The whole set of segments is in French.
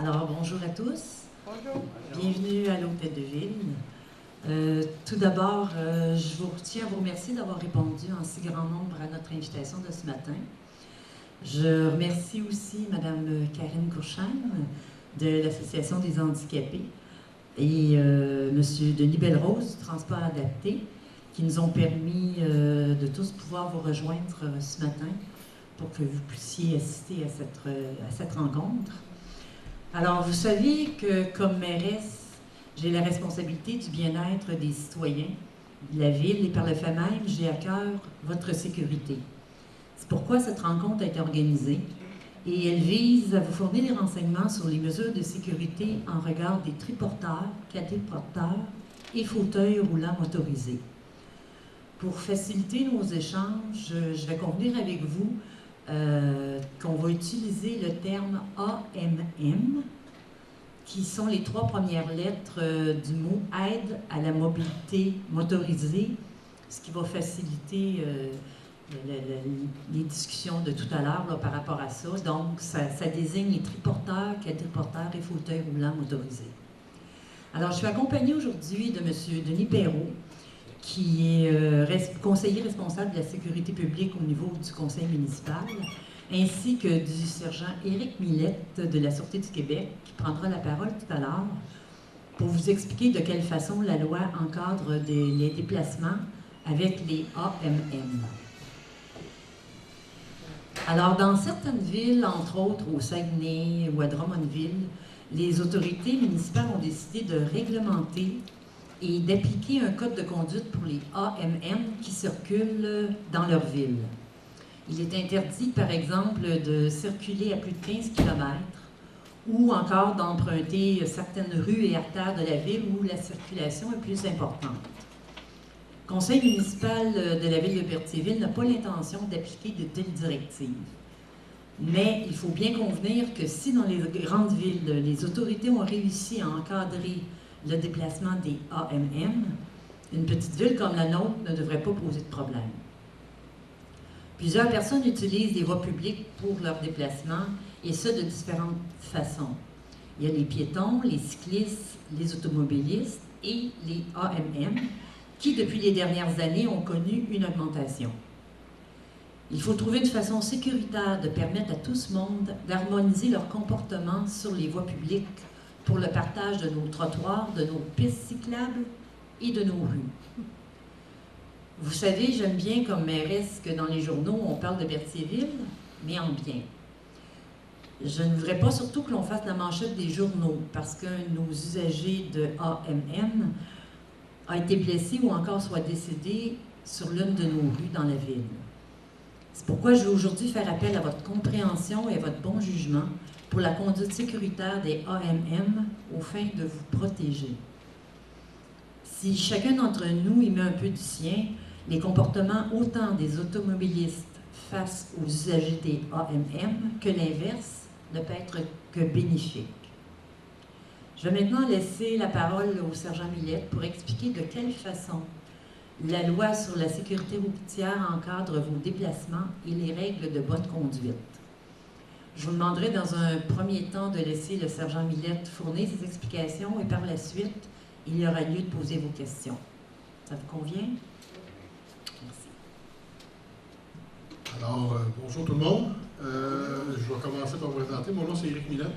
Alors, bonjour à tous. Bonjour. Bienvenue à l'Hôtel de Ville. Tout d'abord, je vous tiens à vous remercier d'avoir répondu en si grand nombre à notre invitation de ce matin. Je remercie aussi Mme Karine Courchaine de l'Association des handicapés et M. Denis Belrose du Transport adapté qui nous ont permis de tous pouvoir vous rejoindre ce matin pour que vous puissiez assister à cette rencontre. Alors, vous savez que comme mairesse, j'ai la responsabilité du bien-être des citoyens de la ville et par le fait même, j'ai à cœur votre sécurité. C'est pourquoi cette rencontre a été organisée et elle vise à vous fournir des renseignements sur les mesures de sécurité en regard des triporteurs, quadriporteurs et fauteuils roulants motorisés. Pour faciliter nos échanges, je vais convenir avec vous qu'on va utiliser le terme AMM, qui sont les 3 premières lettres du mot « aide à la mobilité motorisée », ce qui va faciliter les discussions de tout à l'heure par rapport à ça. Donc, ça désigne les triporteurs, quadriporteurs et fauteuils roulants motorisés. Alors, je suis accompagnée aujourd'hui de M. Denis Perrault, qui est conseiller responsable de la sécurité publique au niveau du conseil municipal, ainsi que du sergent Éric Millette de la Sûreté du Québec, qui prendra la parole tout à l'heure pour vous expliquer de quelle façon la loi encadre les déplacements avec les AMM. Alors, dans certaines villes, entre autres au Saguenay ou à Drummondville, les autorités municipales ont décidé de réglementer et d'appliquer un code de conduite pour les AMM qui circulent dans leur ville. Il est interdit, par exemple, de circuler à plus de 15 km ou encore d'emprunter certaines rues et artères de la ville où la circulation est plus importante. Le conseil municipal de la ville de Berthierville n'a pas l'intention d'appliquer de telles directives. Mais il faut bien convenir que si dans les grandes villes, les autorités ont réussi à encadrer le déplacement des AMM, une petite ville comme la nôtre ne devrait pas poser de problème. Plusieurs personnes utilisent les voies publiques pour leur déplacement, et ce de différentes façons. Il y a les piétons, les cyclistes, les automobilistes et les AMM, qui, depuis les dernières années, ont connu une augmentation. Il faut trouver une façon sécuritaire de permettre à tout ce monde d'harmoniser leur comportement sur les voies publiques pour le partage de nos trottoirs, de nos pistes cyclables et de nos rues. Vous savez, j'aime bien comme mairesse que dans les journaux, on parle de Berthierville, mais en bien. Je ne voudrais pas surtout que l'on fasse la manchette des journaux parce qu'un de nos usagers de AMM a été blessé ou encore soit décédé sur l'une de nos rues dans la ville. C'est pourquoi je veux aujourd'hui faire appel à votre compréhension et à votre bon jugement pour la conduite sécuritaire des AMM aux fins de vous protéger. Si chacun d'entre nous y met un peu du sien, les comportements autant des automobilistes face aux usagers des AMM que l'inverse ne peut être que bénéfique. Je vais maintenant laisser la parole au sergent Millette pour expliquer de quelle façon la loi sur la sécurité routière encadre vos déplacements et les règles de bonne conduite. Je vous demanderai dans un premier temps de laisser le sergent Millette fournir ses explications et par la suite, il y aura lieu de poser vos questions. Ça vous convient? Merci. Alors, bonjour tout le monde. Je vais commencer par vous présenter. Mon nom, c'est Éric Millette.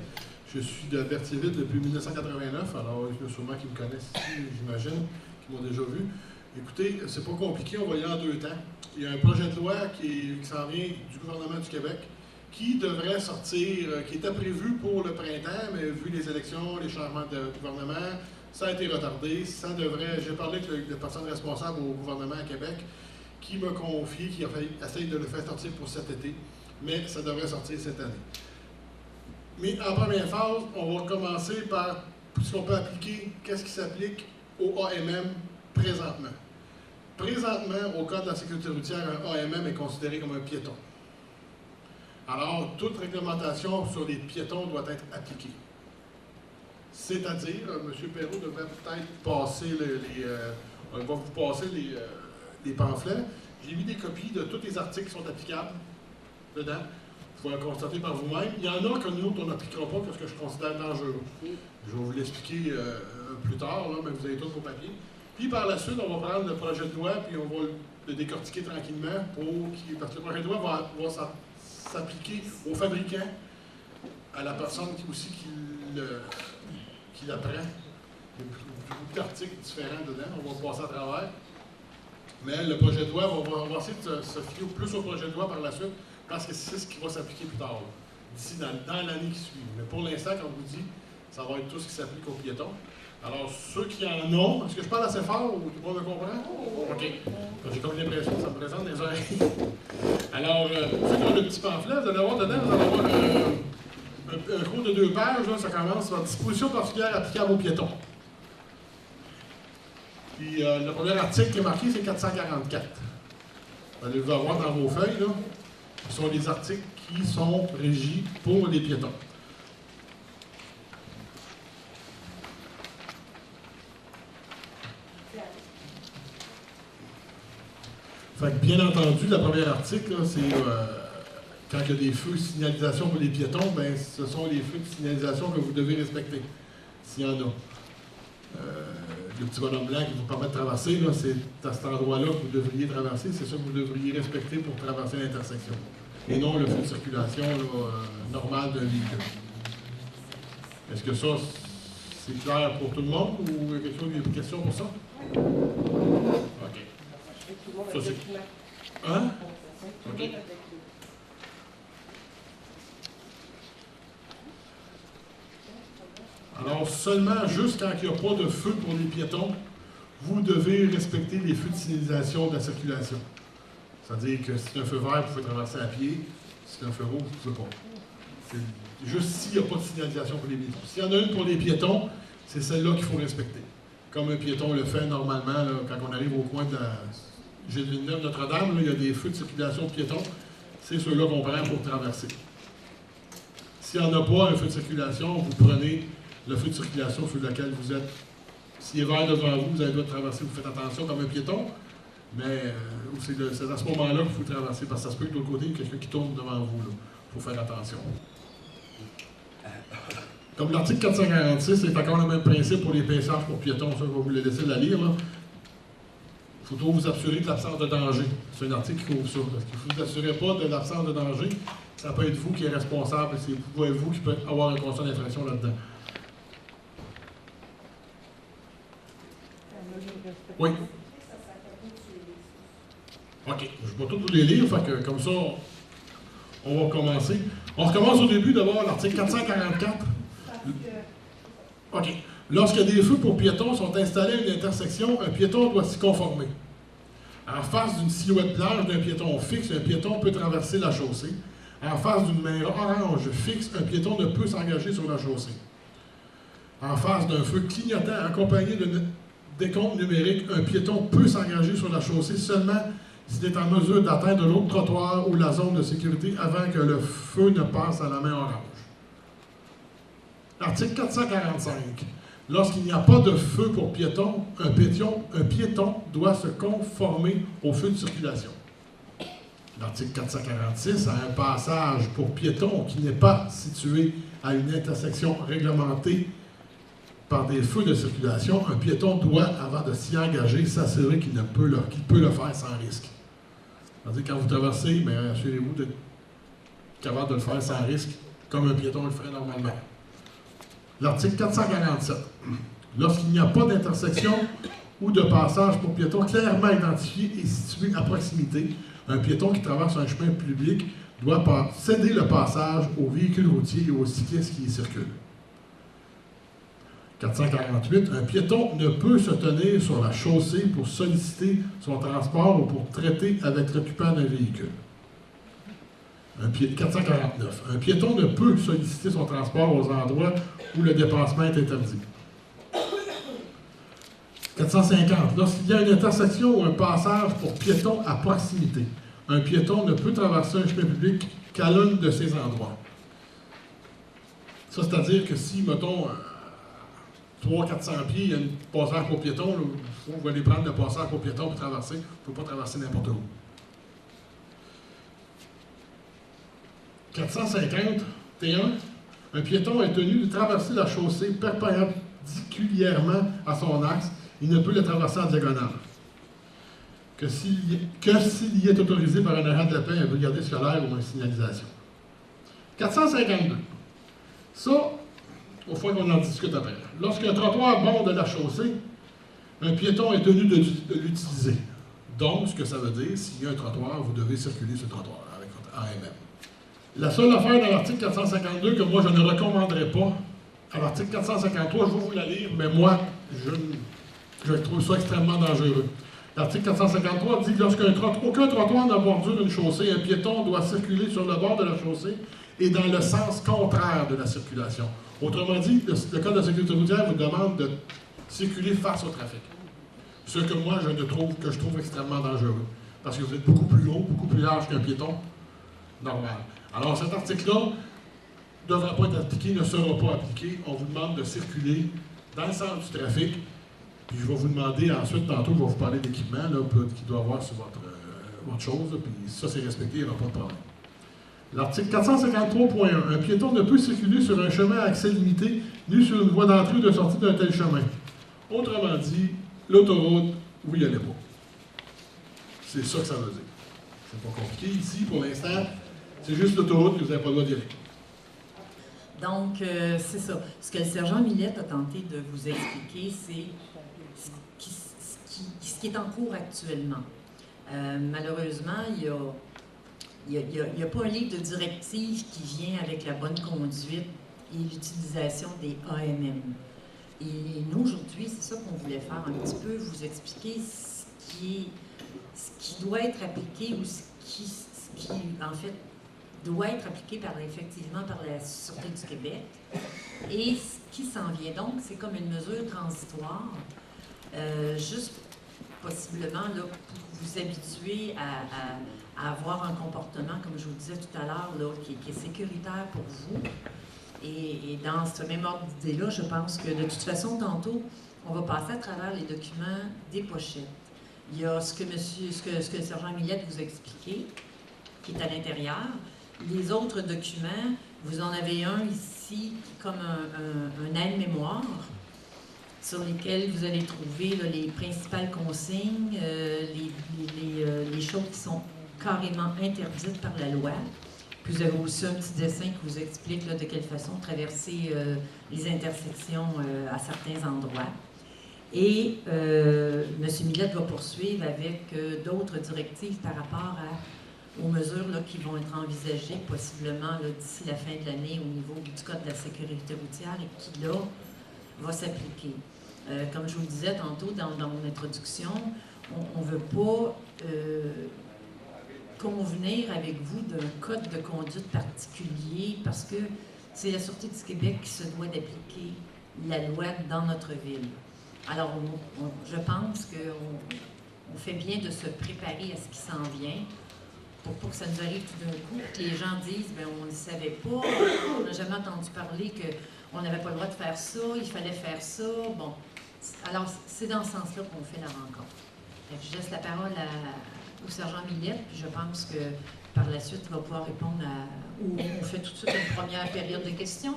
Je suis de Berthierville depuis 1989. Alors, il y en a sûrement qui me connaissent ici, j'imagine, qui m'ont déjà vu. Écoutez, c'est pas compliqué, on va y aller en 2 temps. Il y a un projet de loi qui s'en vient du gouvernement du Québec qui devrait sortir, qui était prévu pour le printemps, mais vu les élections, les changements de gouvernement, ça a été retardé. Ça devrait. J'ai parlé avec le personne responsable au gouvernement à Québec qui m'a confié qu'il essaye de le faire sortir pour cet été, mais ça devrait sortir cette année. Mais en première phase, on va commencer par ce qu'on peut appliquer, qu'est-ce qui s'applique au AMM présentement. Présentement, au Code de la sécurité routière, un AMM est considéré comme un piéton. Alors, toute réglementation sur les piétons doit être appliquée. C'est-à-dire, M. Perrault devrait peut-être passer on va vous passer les pamphlets. J'ai mis des copies de tous les articles qui sont applicables dedans. pouvez le constater par vous-même. Il y en a que nous, on n'appliquera pas parce que je considère dangereux. Je vais vous l'expliquer plus tard, là, mais vous avez tout vos papiers. Puis par la suite, on va prendre le projet de loi, puis on va le décortiquer tranquillement parce que le projet de loi va s'appliquer aux fabricants, à la personne aussi qui l'apprend. Il y a beaucoup d'articles différents dedans, on va passer à travers. Mais le projet de loi, on va essayer de se fier plus au projet de loi par la suite, parce que c'est ce qui va s'appliquer plus tard, d'ici dans l'année qui suit. Mais pour l'instant, comme je vous dis, ça va être tout ce qui s'applique aux piétons. Alors, ceux qui en ont, est-ce que je parle assez fort ou tout le monde me comprend? OK. J'ai comme l'impression que ça me présente des oreilles. Alors, ceux qui ont le petit pamphlet, vous allez avoir dedans, vous allez avoir un cours de 2 pages, là, ça commence par disposition particulière applicable aux piétons. Puis, le premier article qui est marqué, c'est 444. Vous allez vous avoir dans vos feuilles, là, ce sont les articles qui sont régis pour les piétons. Fait que, bien entendu, le premier article, c'est quand il y a des feux de signalisation pour les piétons, ben, ce sont les feux de signalisation que vous devez respecter, s'il y en a. Le petit bonhomme blanc qui vous permet de traverser, c'est à cet endroit-là que vous devriez traverser, c'est ça que vous devriez respecter pour traverser l'intersection. Et non le feu de circulation normal d'un véhicule. Est-ce que ça, c'est clair pour tout le monde ou il y a quelque chose, des questions pour ça? OK. Ça, c'est... Hein? OK. Alors, seulement juste quand il n'y a pas de feu pour les piétons, vous devez respecter les feux de signalisation de la circulation. C'est-à-dire que si c'est un feu vert, vous pouvez traverser à pied. Si c'est un feu rouge, vous ne pouvez pas. C'est juste s'il n'y a pas de signalisation pour les piétons. S'il y en a une pour les piétons, c'est celle-là qu'il faut respecter. Comme un piéton le fait normalement, là, quand on arrive au coin de la Villeneuve Notre-Dame, il y a des feux de circulation de piétons. C'est ceux-là qu'on prend pour traverser. S'il n'y en a pas un feu de circulation, vous prenez le feu de circulation sur lequel vous êtes. S'il est vert devant vous, vous avez le droit de traverser, vous faites attention comme un piéton, mais c'est à ce moment-là qu'il faut traverser, parce que ça se peut que de l'autre côté, il y a quelqu'un qui tourne devant vous. Il faut faire attention. Comme l'article 446, c'est encore le même principe pour les passages pour piétons, ça, je vais vous le laisser la lire. Il faut toujours vous assurer de l'absence de danger. C'est un article qui couvre ça, parce que si vous ne vous assurez pas de l'absence de danger, ça peut être vous qui êtes responsable, c'est vous qui peut avoir un constat d'infraction là-dedans. Oui. OK. Je vais tous vous les lire, fait que, comme ça, on va commencer. On recommence au début d'abord, l'article 444. OK. Lorsque des feux pour piétons sont installés à une intersection, un piéton doit s'y conformer. En face d'une silhouette blanche d'un piéton fixe, un piéton peut traverser la chaussée. En face d'une main orange fixe, un piéton ne peut s'engager sur la chaussée. En face d'un feu clignotant accompagné de décompte numérique, un piéton peut s'engager sur la chaussée seulement s'il est en mesure d'atteindre l'autre trottoir ou la zone de sécurité avant que le feu ne passe à la main orange. Article 445. Lorsqu'il n'y a pas de feu pour piéton, un piéton doit se conformer au feu de circulation. L'article 446, à un passage pour piéton qui n'est pas situé à une intersection réglementée par des feux de circulation, un piéton doit, avant de s'y engager, s'assurer qu'il peut le faire sans risque. C'est-à-dire, quand vous traversez, assurez-vous d'être capable de le faire sans risque, comme un piéton le ferait normalement. L'article 447. Lorsqu'il n'y a pas d'intersection ou de passage pour piétons clairement identifié et situé à proximité, un piéton qui traverse un chemin public doit céder le passage aux véhicules routiers et aux cyclistes qui y circulent. 448. Un piéton ne peut se tenir sur la chaussée pour solliciter son transport ou pour traiter avec l'occupant d'un véhicule. 449. Un piéton ne peut solliciter son transport aux endroits où le dépassement est interdit. 450. Lorsqu'il y a une intersection ou un passage pour piétons à proximité, un piéton ne peut traverser un chemin public qu'à l'un de ces endroits. Ça, c'est-à-dire que si, mettons, 300-400 pieds, il y a un passage pour piétons, vous allez prendre le passage pour piétons pour traverser. Vous ne pouvez pas traverser n'importe où. 451, un piéton est tenu de traverser la chaussée perpendiculairement à son axe. Il ne peut le traverser en diagonale. Que s'il y est autorisé par un agent de la paix, un brigadier scolaire ou une signalisation. 452. Ça, au fond, on en discute après. Lorsqu'un trottoir borde la chaussée, un piéton est tenu de l'utiliser. Donc, ce que ça veut dire, s'il y a un trottoir, vous devez circuler sur le trottoir avec votre AMM. La seule affaire dans l'article 452 que moi je ne recommanderais pas, à l'article 453, je vais vous la lire, mais moi, je trouve ça extrêmement dangereux. L'article 453 dit que lorsqu'aucun trottoir n'a bordure d'une chaussée, un piéton doit circuler sur le bord de la chaussée et dans le sens contraire de la circulation. Autrement dit, le Code de la sécurité routière vous demande de circuler face au trafic. Ce que moi, je trouve extrêmement dangereux. Parce que vous êtes beaucoup plus haut, beaucoup plus large qu'un piéton normal. Alors, cet article-là ne devra pas être appliqué, ne sera pas appliqué. On vous demande de circuler dans le sens du trafic. Puis je vais vous demander ensuite, tantôt, je vais vous parler d'équipement qu'il doit avoir sur votre chose. Puis ça, c'est respecté, il n'y aura pas de problème. L'article 453.1. Un piéton ne peut circuler sur un chemin à accès limité, ni sur une voie d'entrée ou de sortie d'un tel chemin. Autrement dit, l'autoroute, vous n'y allez pas. C'est ça que ça veut dire. C'est pas compliqué ici, pour l'instant. C'est juste l'autoroute que vous n'avez pas le droit d'y aller. Donc, c'est ça. Ce que le sergent Millette a tenté de vous expliquer, c'est ce qui est en cours actuellement. Malheureusement, il n'y a pas un livre de directive qui vient avec la bonne conduite et l'utilisation des AMM. Et nous, aujourd'hui, c'est ça qu'on voulait faire un petit peu, vous expliquer ce qui doit être appliqué ou ce qui, en fait, doit être appliqué effectivement par la Sûreté du Québec et ce qui s'en vient. Donc, c'est comme une mesure transitoire, juste possiblement là, pour vous habituer à avoir un comportement, comme je vous disais tout à l'heure, qui est sécuritaire pour vous. Et dans ce même ordre d'idée-là, je pense que de toute façon, tantôt, on va passer à travers les documents des pochettes. Il y a ce que le sergent Millette vous a expliqué, qui est à l'intérieur. Les autres documents, vous en avez un ici comme un aide-mémoire sur lesquels vous allez trouver là, les principales consignes, les choses qui sont carrément interdites par la loi. Puis vous avez aussi un petit dessin qui vous explique là, de quelle façon traverser les intersections à certains endroits. Et M. Millette va poursuivre avec d'autres directives par rapport aux mesures là, qui vont être envisagées possiblement d'ici la fin de l'année au niveau du Code de la sécurité routière et qui, là, va s'appliquer. Comme je vous le disais tantôt dans mon introduction, on ne veut pas convenir avec vous d'un code de conduite particulier parce que c'est la Sûreté du Québec qui se doit d'appliquer la loi dans notre ville. Alors, je pense qu'on fait bien de se préparer à ce qui s'en vient pour pas que ça nous arrive tout d'un coup, que les gens disent, bien, on ne savait pas, on n'a jamais entendu parler qu'on n'avait pas le droit de faire ça, il fallait faire ça. Bon, alors, c'est dans ce sens-là qu'on fait la rencontre. Je laisse la parole au sergent Millette, puis je pense que par la suite, il va pouvoir répondre ou on fait tout de suite une première période de questions.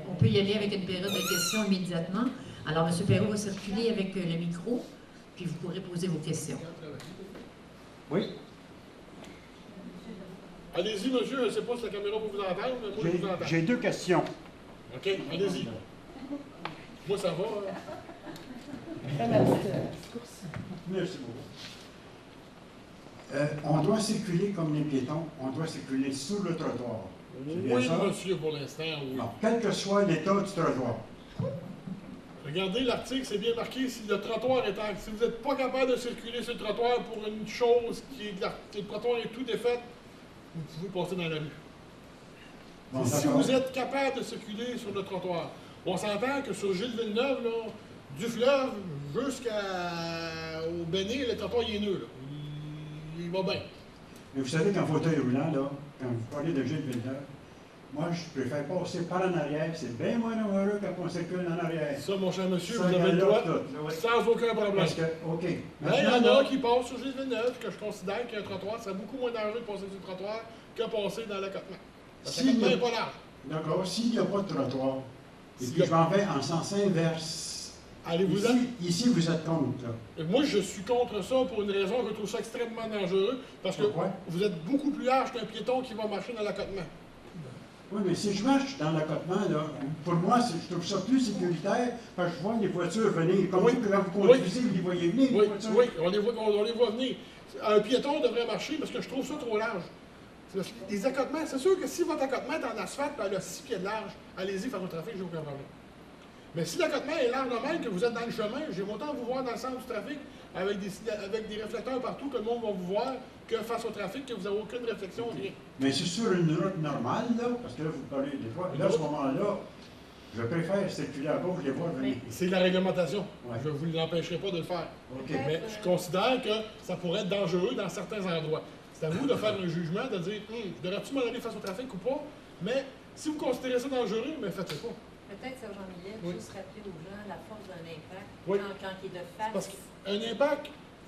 On peut y aller avec une période de questions immédiatement. Alors, M. Perrault va circuler avec le micro, puis vous pourrez poser vos questions. Oui. Allez-y, monsieur, je ne sais pas si la caméra peut vous entendre, mais moi, je vous entends. J'ai deux questions. OK, allez-y. Moi, ça va. Merci beaucoup. On doit circuler comme les piétons, on doit circuler sur le trottoir. Oui, monsieur, pour l'instant, oui. Non, quel que soit l'état du trottoir. Regardez l'article, c'est bien marqué, si le trottoir est si vous n'êtes pas capable de circuler sur le trottoir pour une chose que le trottoir est tout défait, vous pouvez passer dans la rue. Bon, si vous êtes capable de circuler sur le trottoir, on s'entend que sur Gilles Villeneuve, là, du fleuve jusqu'au Bénin, le trottoir il est nœud, là. Il va bien. Mais vous savez qu'en fauteuil roulant, là, quand vous parlez de Gilles Villeneuve, moi, je préfère passer par en arrière. C'est bien moins heureux quand on circule en arrière. Ça, mon cher monsieur, vous avez le droit, sans aucun problème. Parce que, OK. Mais il y en a qui passent sur Gilles Villeneuve, que je considère qu'un trottoir, c'est beaucoup moins dangereux de passer sur le trottoir que passer dans l'accotement. Parce que Si, l'accotement n'est pas large. D'accord, s'il n'y a pas de trottoir, et S'il puis y a- je m'en vais en sens inverse, Allez-vous-en. ici, vous êtes contre, là. Moi, je suis contre ça pour une raison, je trouve ça extrêmement dangereux, parce que Pourquoi? vous êtes beaucoup plus large qu'un piéton qui va marcher dans l'accotement. Oui, mais si je marche dans l'accotement, là, pour moi, je trouve ça plus sécuritaire, parce que je vois les voitures venir. Comme Oui. vous, quand vous conduisez, vous les voyez venir, les Oui, voitures. oui, on les voit venir. Un piéton devrait marcher parce que je trouve ça trop large. C'est parce que les accotements, c'est sûr que si votre accotement est en asphalte, ben, elle a 6 pieds de large, allez-y, faire votre trafic, j'ai aucun problème. Mais si l'accotement est large de même, que vous êtes dans le chemin, j'aime autant vous voir dans le centre du trafic avec des réflecteurs partout que le monde va vous voir que face au trafic, que vous n'avez aucune réflexion, rien. Mais c'est sur une route normale, là, parce que là, vous parlez des fois. Là, à ce moment-là, je préfère circuler à gauche, les voir venir. C'est la réglementation. Ouais. Je ne vous l'empêcherai pas de le faire. OK. Mais je considère que ça pourrait être dangereux dans certains endroits. C'est à vous de faire un jugement, de dire devrais-tu m'en aller face au trafic ou pas? Mais si vous considérez ça dangereux, mais faites-le pas. Peut-être, Sergent Millet, Oui. juste rappeler aux gens la force d'un impact Oui. quand il est de face. Parce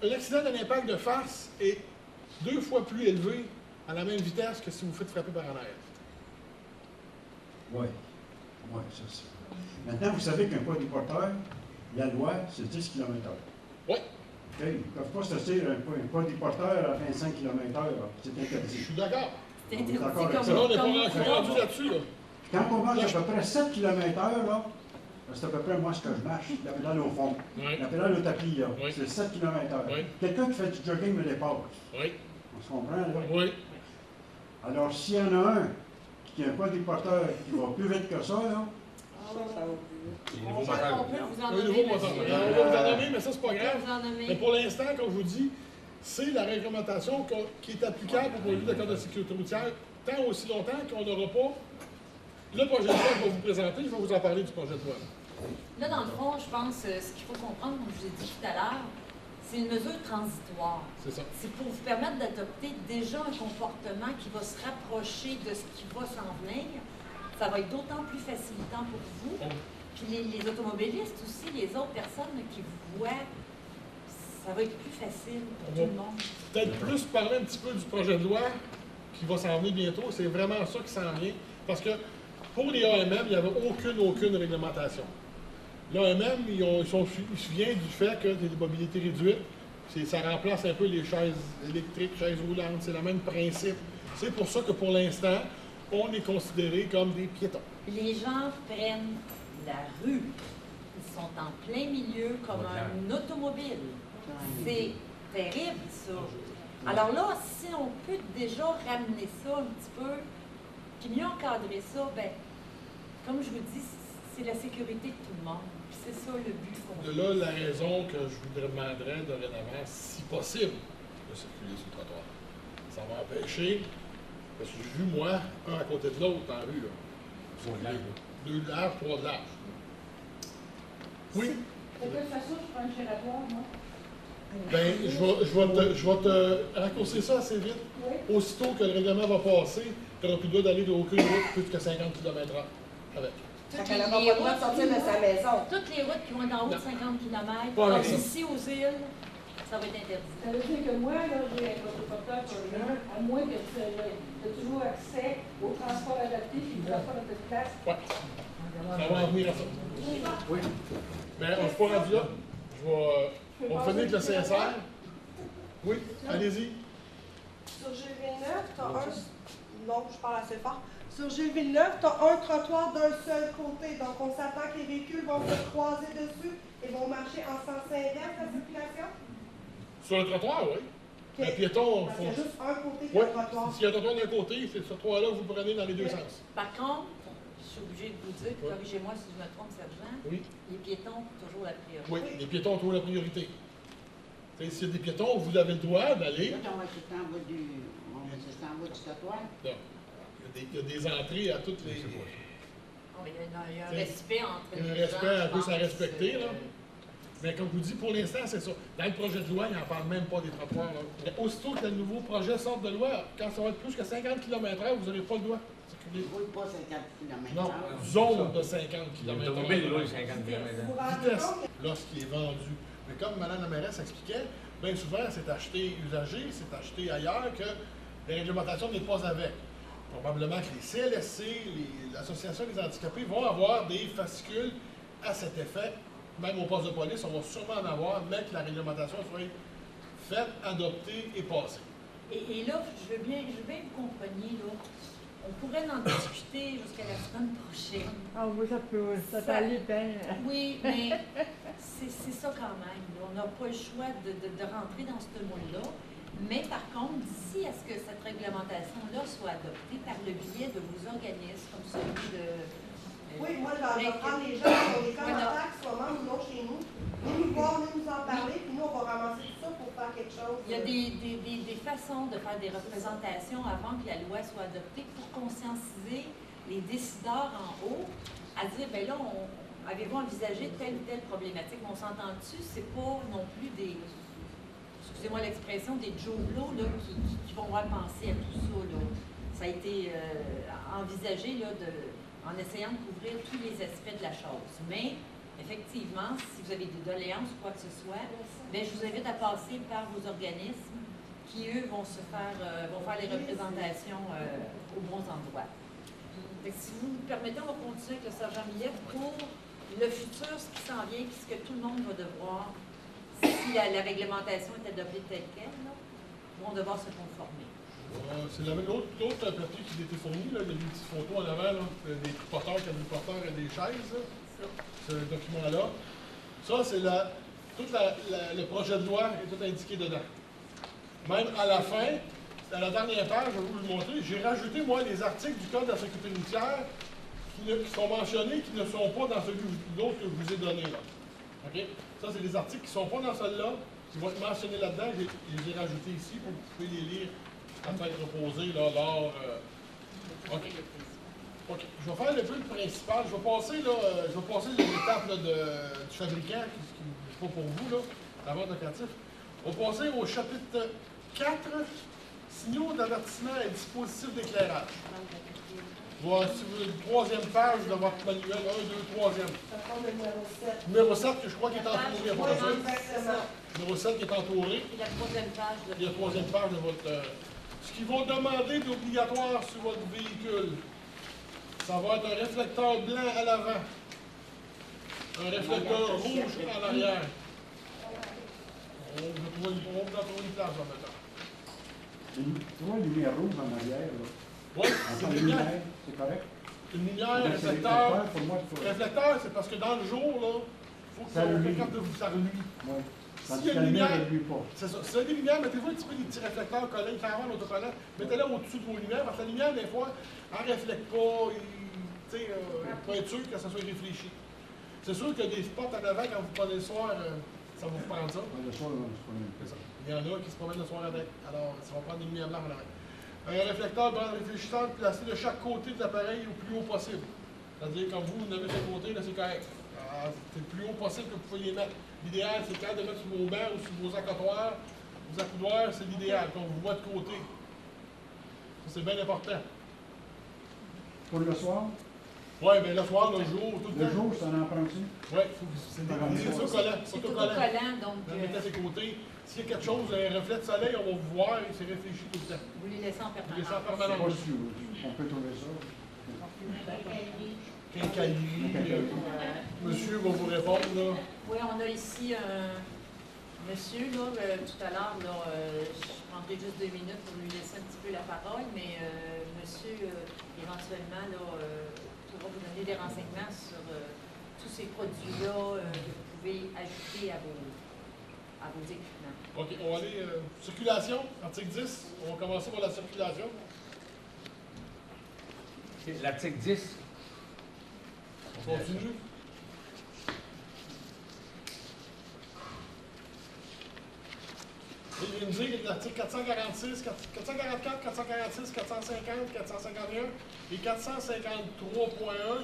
qu'un accident d'un impact de face est 2 fois plus élevé à la même vitesse que si vous faites frapper par en arrière. Oui. Oui, ça c'est. Maintenant, vous savez qu'un poids déporteur, la loi, c'est 10 km/h. Oui, OK? Ils ne peuvent pas sortir un poids déporteur à 25 km/h. C'est je interdit. suis d'accord. C'est On est interdit d'accord avec comme ça. Ça, on n'est comme- pas rendu là-dessus. Là. Quand on marche à peu près 7 km/h, là, c'est à peu près moi ce que je marche, la pédale au fond. Oui, La pédale au tapis, là, Oui. c'est 7 km/h. Oui. Quelqu'un qui fait du jogging me dépasse. oui, On se comprend, là? oui. Alors, s'il y en a un qui a un poids déporteur qui va plus vite que ça, là, On peut vous en Un nouveau nommer, moteur. monsieur. On va vous en nommer, mais ça, c'est pas On peut grave. vous en nommer. Mais pour l'instant, comme je vous dis, c'est la réglementation qui est applicable pour lui de code de sécurité routière tant aussi longtemps qu'on n'aura pas le projet de loi que je vais vous présenter. Je vais vous en parler du projet de loi. Là, dans le fond, je pense ce qu'il faut comprendre, comme je vous ai dit tout à l'heure, c'est une mesure transitoire. C'est ça. C'est pour vous permettre d'adopter déjà un comportement qui va se rapprocher de ce qui va s'en venir. Ça va être d'autant plus facilitant pour vous. Puis les automobilistes aussi, les autres personnes qui vous voient, ça va être plus facile pour tout le monde. Peut-être plus parler un petit peu du projet de loi qui va s'en venir bientôt. C'est vraiment ça qui s'en vient. Parce que pour les AMM, il n'y avait aucune réglementation. L'AMM, il se vient du fait que des mobilités réduites, ça remplace un peu les chaises électriques, chaises roulantes, c'est le même principe. C'est pour ça que pour l'instant, on est considéré comme des piétons. Les gens prennent la rue. Ils sont en plein milieu comme un automobile. C'est terrible, ça. Alors là, si on peut déjà ramener ça un petit peu, puis mieux encadrer ça, ben, comme je vous dis, c'est la sécurité de tout le monde. Puis c'est ça le but qu'on De là, la raison que je vous demanderais dorénavant, si possible, de circuler sur le trottoir. Ça va empêcher, parce que j'ai vu, moi, un à côté de l'autre en rue, là. 2 de large, 3 de large. Oui? De toute façon, je prends un gératoire, moi. Ben, je vais te raccourcir ça assez vite. Oui. Aussitôt que le règlement va passer, tu n'auras plus le droit d'aller de aucune route plus que 50 km/h avec. Fait qu'elle n'a pas le droit de sortir de sa maison. Toutes les routes qui vont être en haut de 50 km, Pas avec comme ça. ici aux îles, ça va être interdit. Ça veut dire que moi, là, j'ai un autoporteur pour rien, à moins que tu aies toujours accès au transport adapté et au transport à toute place. Ouais, ça va en venir à ça. oui. Mais on ne se pas rendu là. On va finir avec le CSR. Oui, allez-y. Sur Gilles Villeneuve, tu as un. Non, je parle assez fort. Sur Gilles Villeneuve, tu as un trottoir d'un seul côté. Donc, on s'attend que les véhicules vont se croiser dessus et vont marcher en sens inverse la circulation. Sur le trottoir, oui. Ok. Un piéton, Parce qu'il y a juste un côté qui oui, a un trottoir. s'il y a un trottoir d'un côté, c'est ce trottoir-là que vous prenez dans les deux sens. Par contre, je suis obligée de vous dire, puis Ouais. corrigez-moi si je me trompe, sergent, Oui, les piétons ont toujours la priorité. oui, les piétons ont toujours la priorité. Tu sais, s'il y a des piétons, vous avez le droit d'aller. Là, on va rester en bas du trottoir. Non. Il y a des entrées à toutes les. Oh, il y a un C'est- respect entre il y a un les respect gens, un je peu pense, à respecter, là. euh, Mais comme je vous dis, pour l'instant, c'est ça. Dans le projet de loi, il n'en parle même pas des trottoirs. Là. Mais aussitôt que le nouveau projet sort de loi, quand ça va être plus que 50 km/h, vous n'aurez pas le droit de circuler. Il ne roule pas 50 km/h. Non, zone de 50 km/h. L'automobile roule 50 km/h. Vous vous rendez Vitesse, compte? lorsqu'il est vendu. Mais comme Mme la mairesse expliquait, bien souvent, c'est acheté usagé, c'est acheté ailleurs que les réglementations n'est pas avec. Probablement que les CLSC, l'Association des handicapés vont avoir des fascicules à cet effet. Même au poste de police, on va sûrement en avoir, mais que la réglementation soit faite, adoptée et passée. Et là, je veux bien que vous compreniez, là, on pourrait en discuter jusqu'à la semaine prochaine. Ah oui, ça peut, ça peut aller bien. Oui, mais c'est ça quand même. Là. On n'a pas le choix de rentrer dans ce moule-là. Mais par contre, d'ici à ce que cette réglementation-là soit adoptée par le biais de vos organismes, comme celui de... Oui, moi, je vais prendre les gens qui ont des contacts, soit membres ou non chez nous, venez nous voir, venez nous en parler, puis nous, on va ramasser tout ça pour faire quelque chose. Il y a des façons de faire des représentations avant que la loi soit adoptée pour conscientiser les décideurs en haut à dire, bien là, avez-vous envisagé telle ou telle problématique? Mais on s'entend-tu, c'est pas non plus des... Excusez-moi l'expression, des Joe Blow là, qui vont avoir pensé à tout ça. Là. Ça a été envisagé là, en essayant de couvrir tous les aspects de la chose. Mais, effectivement, si vous avez des doléances ou quoi que ce soit, bien, je vous invite à passer par vos organismes qui, eux, vont faire les représentations aux bons endroits. Donc, si vous me permettez, on va continuer avec le sergent Millet pour le futur, ce qui s'en vient, ce que tout le monde va devoir, si la réglementation est adoptée telle qu'elle, vont devoir se conformer. C'est l'autre papier qui a été fourni, là, il y a des petites photos en avant, là, des porteurs, quadripoteurs et des chaises. Ce document-là. Ça, c'est tout le projet de loi est tout indiqué dedans. Même à la fin, à la dernière page, je vais vous le montrer, j'ai rajouté, moi, les articles du Code de la sécurité routière qui sont mentionnés, qui ne sont pas dans l'autre que je vous ai donné, là. OK? Ça, c'est des articles qui ne sont pas dans celui-là, qui vont être mentionnés là-dedans. Je les ai rajoutés ici pour que vous puissiez les lire afin de reposer là, lors. OK. Je vais faire le peu le principal. Je vais passer l'étape du fabricant, qui n'est pas pour vous, là, la vente locative. On va passer au chapitre 4, signaux d'avertissement et dispositifs d'éclairage. Voilà, si vous voulez, la troisième page de votre manuel, 1, 2, troisième. Numéro 7, que je crois qu'il est entouré, à part ça. Numéro 7 qui est entouré. Et la troisième page de la troisième page de votre... ce qu'ils vont demander d'obligatoire sur votre véhicule, ça va être un réflecteur blanc à l'avant, un réflecteur rouge en arrière. On va trouver une place en même temps. Tu vois une lumière rouge en arrière, là? Oui, c'est une lumière. C'est correct? Une lumière, réflecteur. Réflecteur, c'est parce que dans le jour, là, il faut que ça reluit. Oui. S'il y a une lumière, c'est ça. S'il y a des lumières, mettez-vous un petit peu des petits réflecteurs collés, carrément l'autocollant. Mettez-les au-dessus de vos lumières, parce que la lumière, des fois, elle ne reflète pas. Il faut être sûr que ça soit réfléchi. C'est sûr qu'il y a des spots en avant, quand vous prenez le soir, ça va vous prendre ça. Le soir, c'est ça. Il y en a qui se promènent le soir avec. Alors, ça va prendre des lumières blanches en avant. Un réflecteur bande réfléchissante placé de chaque côté de l'appareil au plus haut possible. C'est-à-dire, quand vous n'avez de côté, là, c'est correct. C'est le plus haut possible que vous pouvez les mettre. L'idéal, c'est quand de mettre sur vos bancs ou sur vos accoudoirs. Vos accoudoirs, c'est l'idéal, qu'on vous voit de côté. Ça, c'est bien important. Pour le soir? Oui, bien le soir, le jour, tout le temps. Le jour, ça en prend aussi? Oui, c'est des autocollants. C'est autocollant, donc... Vous mettez à ses côtés. S'il y a quelque chose, un reflet de soleil, on va vous voir et c'est réfléchi tout le temps. Vous les laissez en permanence. Vous les laissez en permanence. Je sais pas si on peut trouver ça. Quincaillerie. Monsieur va vous répondre, là. Oui, on a ici un monsieur, là, tout à l'heure, là, je prendrai juste 2 minutes pour lui laisser un petit peu la parole, mais monsieur, éventuellement, là, pourra vous donner des renseignements sur tous ces produits-là que vous pouvez ajouter à vos équipements. OK, on va aller. Circulation, article 10. On va commencer par la circulation. L'article 10. On continue. Il me dit l'article 446, 444, 446, 450, 451 et 453.1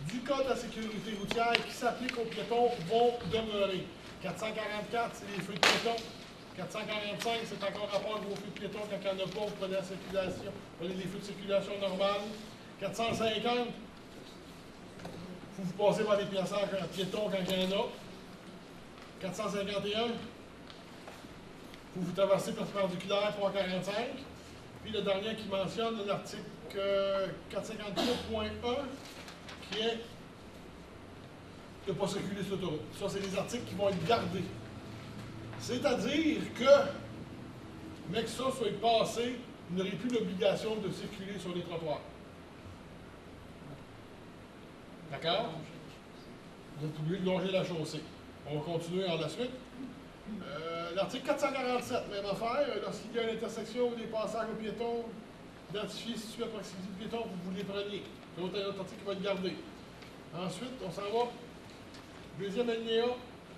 du Code de la sécurité routière qui s'applique aux piétons vont demeurer. 444, c'est les feux de piétons. 445, c'est encore rapport aux feux de piétons. Quand il n'y en a pas, vous prenez la circulation. Vous prenez les feux de circulation normales. 450, vous passez par les piétons quand il y en a. 451, vous traversez perpendiculaire 345. Puis le dernier qui mentionne l'article 453.1 qui est de ne pas circuler sur l'autoroute. Ça, c'est des articles qui vont être gardés. C'est-à-dire que, mais que ça soit passé, vous n'aurez plus l'obligation de circuler sur les trottoirs. D'accord? Vous êtes obligé de longer la chaussée. On va continuer par la suite. L'article 447, même affaire. Lorsqu'il y a une intersection ou des passages aux piétons, identifiés situés à proximité du piéton, vous les preniez. C'est un autre article qui va être gardé. Ensuite, on s'en va. Deuxième alinéa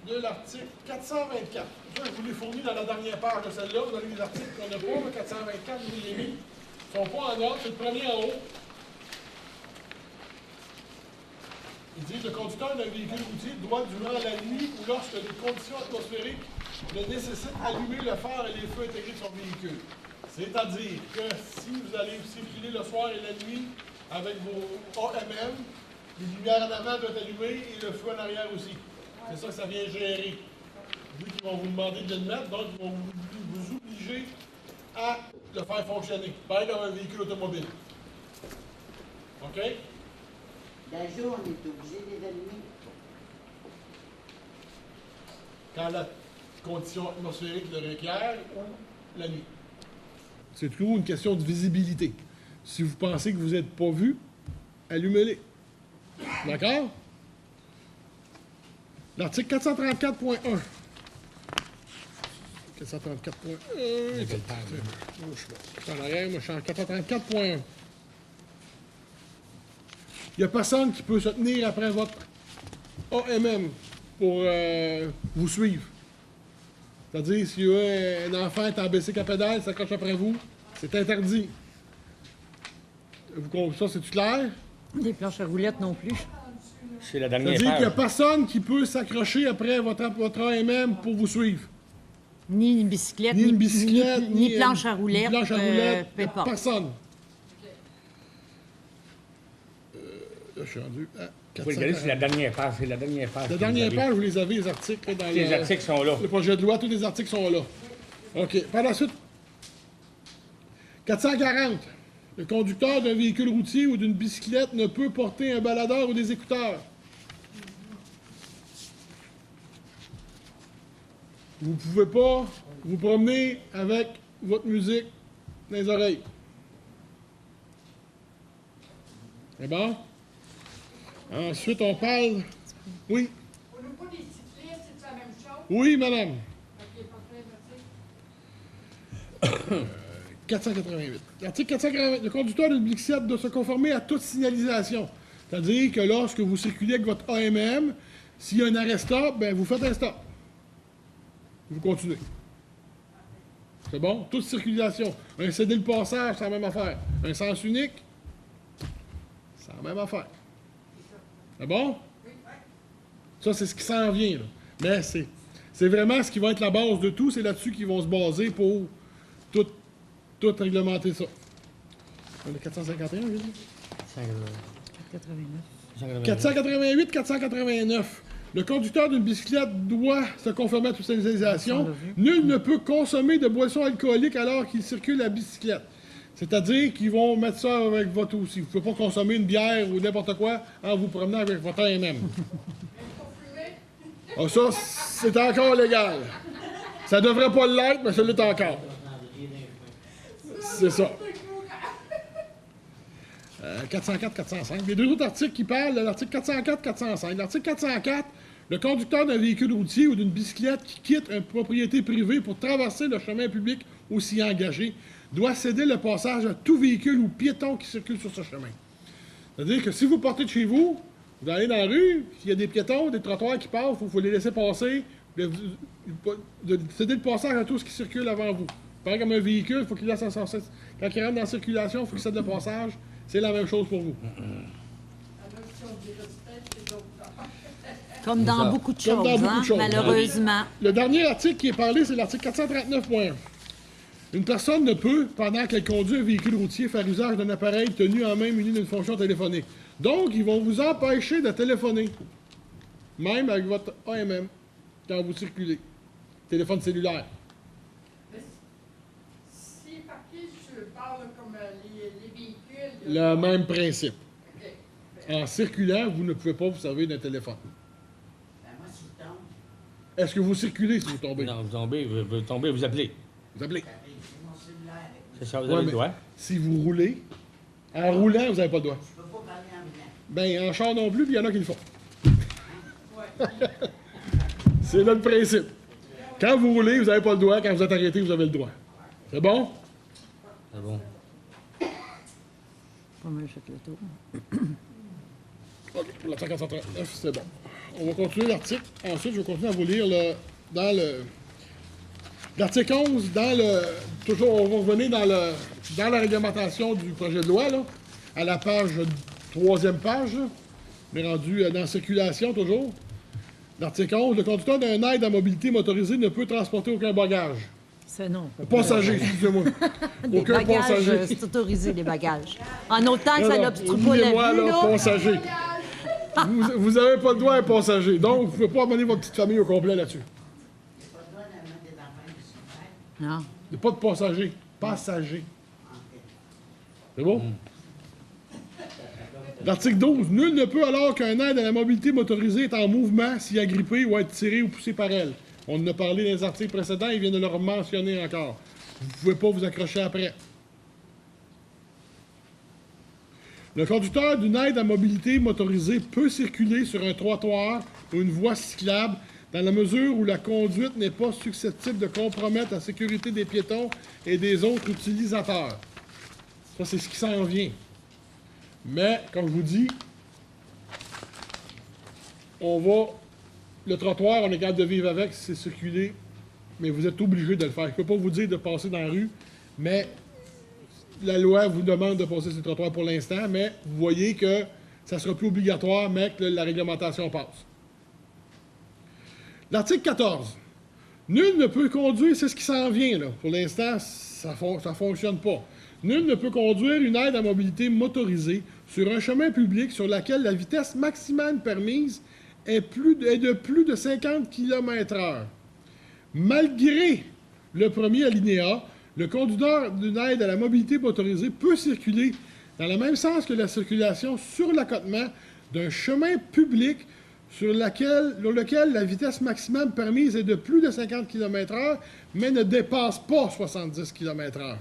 de l'article 424. Ça, je vous l'ai fourni dans la dernière page de celle-là. Vous avez les articles qu'on n'a pas. Le 424, je vous l'ai mis. Ils ne sont pas en ordre. C'est le premier en haut. Il dit le conducteur d'un véhicule routier doit, durant la nuit ou lorsque les conditions atmosphériques le nécessitent, allumer le phare et les feux intégrés de son véhicule. C'est-à-dire que si vous allez circuler le soir et la nuit avec vos AMM, les lumières en avant doivent être allumées et le feu en arrière aussi. C'est ça que ça vient gérer. Vu qu'ils vont vous demander de le mettre, donc ils vont vous obliger à le faire fonctionner. Pareil comme un véhicule automobile. OK? La jour, on est obligé de les allumer. Quand la condition atmosphérique le requiert ou la nuit. C'est toujours une question de visibilité. Si vous pensez que vous n'êtes pas vu, allumez-les. D'accord? L'article 434.1. 434.1. Je suis en arrière, moi je suis en 434.1. Il n'y a personne qui peut se tenir après votre AMM pour vous suivre. C'est-à-dire, si un enfant est en bicycle à pédale, s'accroche après vous, c'est interdit. Ça, c'est-tu clair? Les planches à roulettes non plus. C'est la dernière C'est-à-dire qu'il n'y a page. personne qui peut s'accrocher après votre AMM pour vous suivre. Ni une bicyclette, Ni une bicyclette, ni planche à roulettes. Ni planche à roulettes, peu importe. personne. Là, je suis rendu à Vous pouvez regarder, c'est la dernière page. C'est la dernière page. La que dernière vous avez. page, vous les avez, les articles, dans Les articles sont là. le projet de loi, tous les articles sont là. OK. Par la suite, 440. Le conducteur d'un véhicule routier ou d'une bicyclette ne peut porter un baladeur ou des écouteurs. Vous ne pouvez pas vous promener avec votre musique dans les oreilles. C'est bon? Ensuite, on parle... Oui? Au niveau des cyclistes, c'est la même chose? Oui, madame. OK, parfait, merci. 488. L'article 488. Le conducteur d'une bicyclette doit se conformer à toute signalisation. C'est-à-dire que lorsque vous circulez avec votre AMM, s'il y a un arrêt stop, ben vous faites un stop. Vous continuez. C'est bon? Toute circulation. Un céder le passage, c'est la même affaire. Un sens unique, c'est la même affaire. C'est bon? Ça, c'est ce qui s'en vient, là. Mais c'est vraiment ce qui va être la base de tout. C'est là-dessus qu'ils vont se baser pour tout réglementer ça. On est 451, j'ai dit? 489. 488, 489. Le conducteur d'une bicyclette doit se conformer à toute signalisation. Nul ne peut consommer de boissons alcooliques alors qu'il circule à bicyclette. C'est-à-dire qu'ils vont mettre ça avec votre aussi. Vous ne pouvez pas consommer une bière ou n'importe quoi en vous promenant avec votre AMM. Ah, ça, c'est encore légal. Ça devrait pas l'être, mais ça l'est encore. C'est ça. 404, 405. Les deux autres articles qui parlent de l'article 404, 405. L'article 404, le conducteur d'un véhicule routier ou d'une bicyclette qui quitte une propriété privée pour traverser le chemin public aussi engagé doit céder le passage à tout véhicule ou piéton qui circule sur ce chemin. C'est-à-dire que si vous partez de chez vous, vous allez dans la rue, s'il y a des piétons, des trottoirs qui passent, il faut les laisser passer, de céder le passage à tout ce qui circule avant vous. Pareil comme un véhicule, il faut qu'il laisse un sens. Quand il rentre dans la circulation, il faut qu'il cède le passage. C'est la même chose pour vous. Comme dans beaucoup de Comme dans choses, beaucoup hein, de choses. malheureusement. Le dernier article qui est parlé, c'est l'article 439.1. Une personne ne peut, pendant qu'elle conduit un véhicule routier, faire usage d'un appareil tenu en main muni d'une fonction téléphonique. Donc, ils vont vous empêcher de téléphoner, même avec votre AMM, quand vous circulez. Téléphone cellulaire. Si parqué sur le bord de le même principe. En circulant, vous ne pouvez pas vous servir d'un téléphone. Ben, moi, si je tombe, Est-ce que vous circulez si vous tombez? Non, vous tombez, vous appelez. Vous appelez. c'est mon cellulaire. C'est ça, vous Ouais, avez mais le doigt. si vous roulez, en roulant, vous n'avez pas le droit. Je peux pas parler en venant. Ben, en char non plus, puis il y en a qui le font. C'est là le principe. Quand vous roulez, vous n'avez pas le droit. Quand vous êtes arrêté, vous avez le droit. C'est bon? C'est bon. Pas mal fait le tour. OK, pour la 139, c'est bon. On va continuer l'article. Ensuite, je vais continuer à vous lire l'article 11, toujours, on va revenir dans la réglementation du projet de loi, là, à la page, 3e page. Là. On est rendu dans la circulation, toujours. L'article 11, le conducteur d'un aide à mobilité motorisée ne peut transporter aucun bagage. C'est non. Passager, excusez-moi. Des Aucun bagages, passager. c'est autorisé, les bagages. En autant que ça Non, n'obstrue pas la oubliez-moi, vue, là, là. passager. Vous n'avez pas le droit à un passager. Donc, vous ne pouvez pas amener votre petite famille au complet là-dessus. J'ai pas le droit d'amener des enfants qui sont prêts. Non. Il n'y a pas de passager. Passager. C'est bon? L'article 12. Nul ne peut, alors qu'un aide à la mobilité motorisée est en mouvement, s'y agripper ou être tiré ou poussé par elle. On en a parlé dans les articles précédents, il vient de le mentionner encore. Vous ne pouvez pas vous accrocher après. Le conducteur d'une aide à mobilité motorisée peut circuler sur un trottoir ou une voie cyclable dans la mesure où la conduite n'est pas susceptible de compromettre la sécurité des piétons et des autres utilisateurs. Ça, c'est ce qui s'en vient. Mais, comme je vous dis, le trottoir, on est capable de vivre avec, c'est circuler, mais vous êtes obligé de le faire. Je ne peux pas vous dire de passer dans la rue, mais la loi vous demande de passer sur le trottoir pour l'instant, mais vous voyez que ça ne sera plus obligatoire, mais que la réglementation passe. L'article 14. Nul ne peut conduire, c'est ce qui s'en vient, là. Pour l'instant, ça ne fonctionne pas. Nul ne peut conduire une aide à mobilité motorisée sur un chemin public sur lequel la vitesse maximale permise est de plus de 50 km/h. Malgré le premier alinéa, le conducteur d'une aide à la mobilité motorisée peut circuler dans le même sens que la circulation sur l'accotement d'un chemin public sur lequel la vitesse maximale permise est de plus de 50 km/h, mais ne dépasse pas 70 km/h.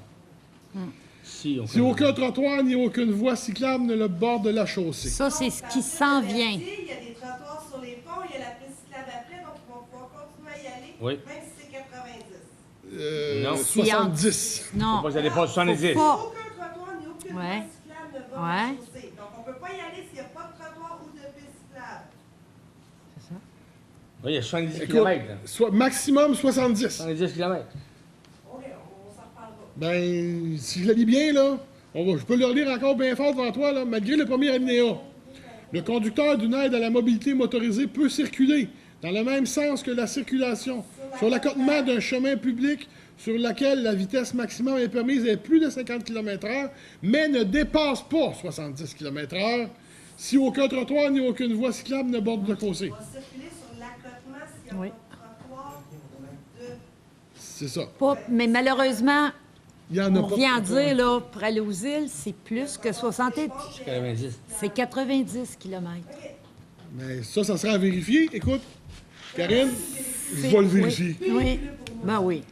Si aucun trottoir ni aucune voie cyclable ne le borde de la chaussée. Ça, c'est ce qui s'en vient. Il y a des trottoirs sur les ponts, il y a la piste cyclable après, donc ils vont pouvoir continuer à y aller, Oui. même si c'est 90. Non. 70. Non. Faut pas que ça dépasse 70. Faut pas. Aucun trottoir ni aucune Ouais. voie cyclable ne borde Ouais. la chaussée. Donc on ne peut pas y aller s'il n'y a pas de trottoir ou de piste cyclable. Oui, il y a 70 Écoute, km. maximum 70. 70 km. OK, on s'en reparlera. Ben, si je le lis bien, là, je peux le relire encore bien fort devant toi, là, malgré le premier alinéa. Le conducteur d'une aide à la mobilité motorisée peut circuler dans le même sens que la circulation sur l'accotement d'un chemin public sur lequel la vitesse maximum est permise est plus de 50 km/h, mais ne dépasse pas 70 km/h si aucun trottoir ni aucune voie cyclable ne borde le fossé. On va circuler sur l'accotement s'il n'y a Oui. pas de trottoir de... C'est ça. Mais malheureusement, Il y en a on pas. vient de dire, là, pour aller aux îles, c'est plus que 70. 90. C'est 90 km. Mais ça sera à vérifier. Écoute, Karine, je vais le vérifier. Oui. Oui. Ben oui.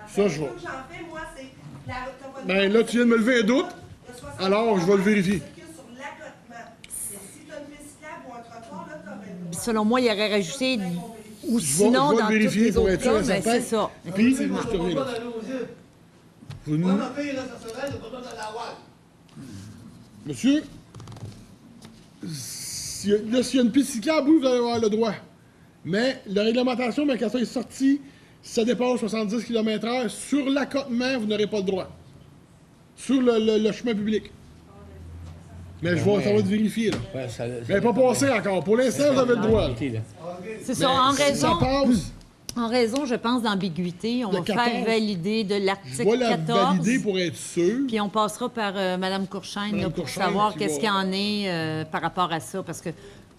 Ça, je vais. J'en fais, moi, c'est... Ben là, tu viens de me lever un doute. Alors, je vais le vérifier. Sur l'accotement. Mais si tu as une piste cyclable ou un trottoir, là, tu aurais le droit. Selon moi, il aurait rajouté, ou Je sinon, vais dans toutes vérifier les pour autres être sûr cas, et ben, certain. c'est ça. Puis, je te reviens là. Vous nous- Monsieur, s'il y a une piste cyclable, oui, vous allez avoir le droit. Mais la réglementation, mais quand ça est sorti, si ça dépasse 70 km/h, sur l'accotement, vous n'aurez pas le droit. Sur le chemin public. Mais ça va être vérifié, là. Ouais, Mais pas passé encore. Pour l'instant, vous avez le droit. là. C'est ça. En Si ça passe, raison, je pense, d'ambiguïté, on Le va 14. faire valider de je l'article vais la 14. valider pour être sûr. Puis on passera par Mme Courchaine Madame là, pour Courchaine savoir qui qu'est-ce va- qu'il y en est par rapport à ça. Parce que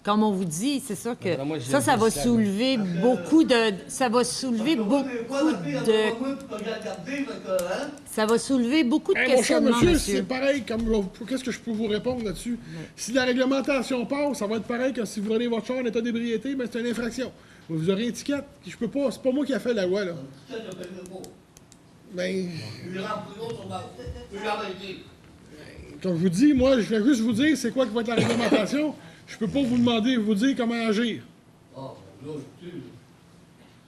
comme on vous dit, c'est sûr que Alors, moi, j'ai ça un va peu soulever beaucoup de... Ça va soulever beaucoup de... Ça va soulever beaucoup de Hey, mon cher questionnements, monsieur, monsieur. c'est pareil comme... Qu'est-ce que je peux vous répondre là-dessus? Si la réglementation passe, ça va être pareil que si vous prenez votre char en état d'ébriété, ben c'est une infraction. Vous aurez une étiquette. Je peux pas... C'est pas moi qui a fait la loi, là. Ben... Comme je vous dis, moi, je vais juste vous dire c'est quoi qui va être la réglementation. Je peux pas vous demander, vous dire comment agir.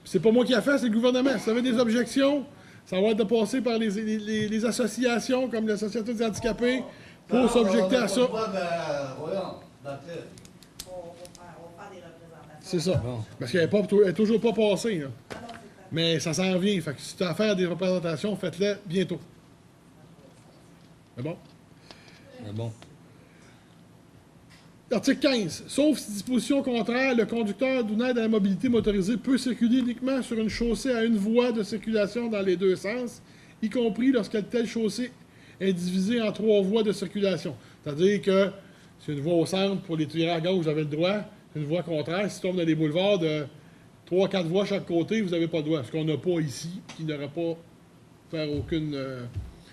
C'est pas moi qui a fait, c'est le gouvernement. Si vous avez des objections, ça va être de passer par les associations comme l'Association des handicapés pour s'objecter à ça. On va faire des représentations. C'est ça. Bon. Parce qu'elle n'est toujours pas passée. Là. Mais ça s'en vient. Fait que si tu as affaire à des représentations, faites-les bientôt. C'est bon? C'est bon. Article 15. Sauf si disposition contraire, le conducteur d'une aide à la mobilité motorisée peut circuler uniquement sur une chaussée à une voie de circulation dans les deux sens, y compris lorsque telle chaussée est divisée en 3 voies de circulation. C'est-à-dire que c'est une voie au centre pour les tirer à gauche, vous avez le droit. Une voie contraire, si tu tombes dans des boulevards de 3-4 voies chaque côté, vous n'avez pas le droit. Ce qu'on n'a pas ici, qui n'aura pas faire aucune...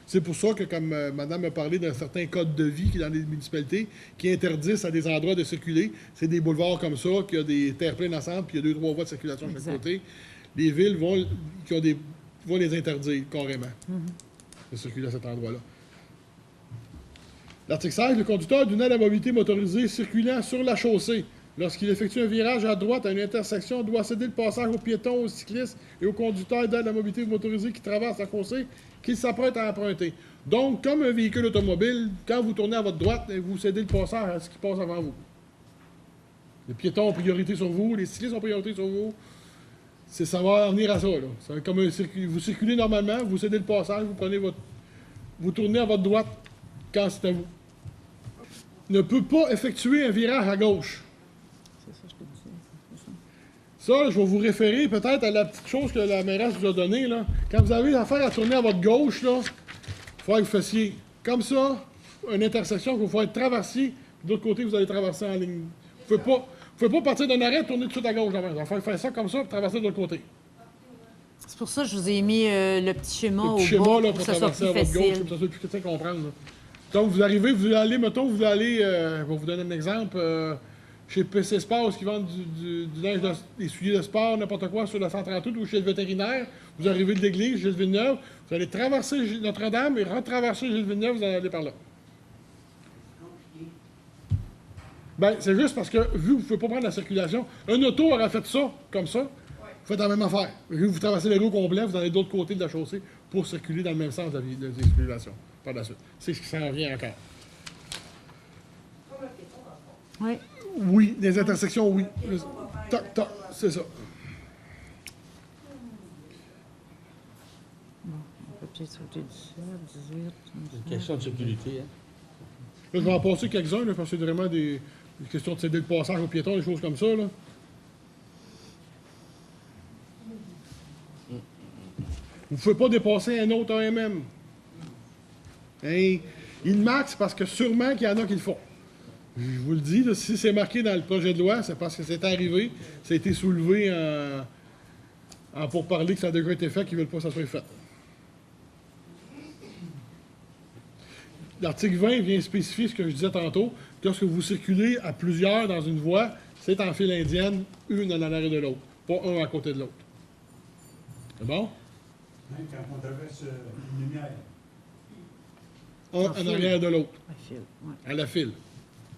C'est pour ça que, comme madame a parlé d'un certain code de vie qui est dans les municipalités, qui interdisent à des endroits de circuler, c'est des boulevards comme ça, qui a des terre-pleines en centre, puis il y a 2-3 voies de circulation de chaque côté. Les villes vont les interdire carrément de circuler à cet endroit-là. L'article 16, le conducteur d'une aide à mobilité motorisée circulant sur la chaussée, lorsqu'il effectue un virage à droite à une intersection, doit céder le passage aux piétons, aux cyclistes et aux conducteurs d'aide à la mobilité motorisée qui traversent la chaussée qu'il s'apprête à emprunter. Donc, comme un véhicule automobile, quand vous tournez à votre droite, vous cédez le passage à ce qui passe avant vous. Les piétons ont priorité sur vous, les cyclistes ont priorité sur vous. Ça va en venir à ça, là. Ça va être comme vous circulez normalement, vous cédez le passage, vous tournez à votre droite quand c'est à vous. Ne peut pas effectuer un virage à gauche. Ça, je vais vous référer peut-être à la petite chose que la mairesse vous a donnée, là. Quand vous avez affaire à tourner à votre gauche, là, il faut que vous fassiez comme ça, une intersection qu'il faut être traversé, de l'autre côté, vous allez traverser en ligne. Vous ne pouvez pas partir d'un arrêt et tourner tout de suite à gauche. Il va falloir faire ça comme ça et traverser de l'autre côté. C'est pour ça que je vous ai mis le petit schéma Le au petit schéma bas là, pour pour que ça soit traverser à plus votre gauche, facile. comme ça, c'est plus facile à comprendre. Là. Donc, vous arrivez, vous allez, mettons, vous allez, je vais vous donner un exemple, chez PC Sport, qui vendent du linge, des souliers de sport, n'importe quoi, sur la 138 ou chez le vétérinaire. Vous arrivez de l'église, Gilles Villeneuve, vous allez traverser Notre-Dame et retraverser Gilles Villeneuve, vous allez aller par là. Ben, c'est juste parce que, vu que vous ne pouvez pas prendre la circulation, un auto aurait fait ça, comme ça, vous faites la même affaire. Vu que vous traversez les rues complets, vous allez de l'autre côté de la chaussée pour circuler dans le même sens de la circulation par la suite. C'est ce qui s'en vient encore. Oui. Oui, les intersections, oui. C'est ça. On peut peut-être sauter 17, 18... Une question de sécurité, hein? Là, je vais en passer quelques-uns, là, parce que c'est vraiment des questions de céder le passage aux piétons, des choses comme ça, là. Vous ne pouvez pas dépasser un autre AMM. Hein? Il max parce que sûrement qu'il y en a qui le font. Je vous le dis, là, si c'est marqué dans le projet de loi, c'est parce que c'est arrivé, ça a été soulevé en pourparler que ça a déjà été fait, qu'ils ne veulent pas que ça soit fait. L'article 20 vient spécifier ce que je disais tantôt. Lorsque vous circulez à plusieurs dans une voie, c'est en file indienne, une en arrière de l'autre, pas un à côté de l'autre. C'est bon? Même quand on traverse une lumière, Un en arrière de l'autre, Ouais. à la file.